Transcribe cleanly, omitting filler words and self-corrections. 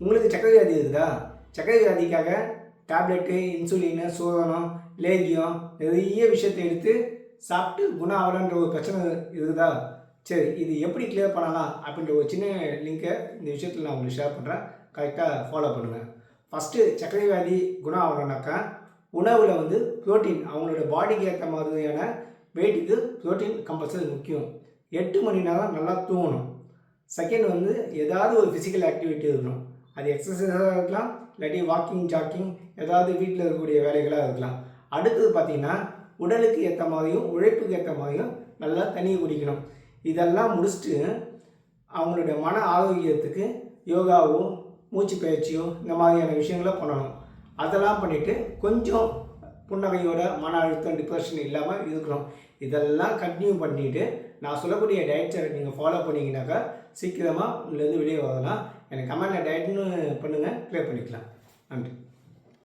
உங்களுக்கு சர்க்கரை வியாதி இருக்குதா? சர்க்கரை வியாதிக்காக டேப்லெட்டு, இன்சுலினு, சூதனம், லேகியம் நிறைய விஷயத்தை எடுத்து சாப்பிட்டு குணம் ஆகலன்ற ஒரு பிரச்சனை இருக்குதா? சரி, இது எப்படி கிளியர் பண்ணலாம் அப்படின்ற ஒரு சின்ன லிங்கை இந்த விஷயத்தில் நான் உங்களுக்கு ஷேர் பண்ணுறேன். கரெக்டாக ஃபாலோ பண்ணுங்கள். ஃபஸ்ட்டு சர்க்கரை வியாதி குணம் ஆகணுன்னாக்கா உணவில் வந்து ப்ரோட்டீன், அவங்களோட பாடிக்கு ஏற்ற மாதிரியான வெயிட்டுக்கு ப்ரோட்டீன் கம்பல்சரி முக்கியம். 8 மணி நேரம் நல்லா தூங்கணும். செகண்ட் வந்து ஏதாவது ஒரு ஃபிசிக்கல் ஆக்டிவிட்டி இருக்கணும். அது எக்ஸசைஸாக இருக்கலாம், இல்லாட்டி வாக்கிங், ஜாக்கிங், ஏதாவது வீட்டில் இருக்கக்கூடிய வேலைகளாக இருக்கலாம். அடுத்தது பார்த்திங்கன்னா உடலுக்கு ஏற்ற மாதிரியும் உழைப்புக்கு ஏற்ற மாதிரியும் நல்லா தண்ணி குடிக்கணும். இதெல்லாம் முடிச்சுட்டு அவங்களுடைய மன ஆரோக்கியத்துக்கு யோகாவோ மூச்சு பயிற்சியோ இந்த மாதிரியான விஷயங்களை பண்ணணும். அதெல்லாம் பண்ணிவிட்டு கொஞ்சம் புன்னகையோட மன அழுத்தம், டிப்ரெஷன் இல்லாமல் இருக்கணும். இதெல்லாம் கண்டினியூ பண்ணிவிட்டு நான் சொல்லக்கூடிய டயட் சார்ட் நீங்கள் ஃபாலோ பண்ணிங்கனாக்கா சீக்கிரமாக உள்ளேருந்து வெளியே வரலாம். எனக்கு கமெண்டில் டயட்னு பண்ணுங்கள், ப்ளே பண்ணிக்கலாம். நன்றி.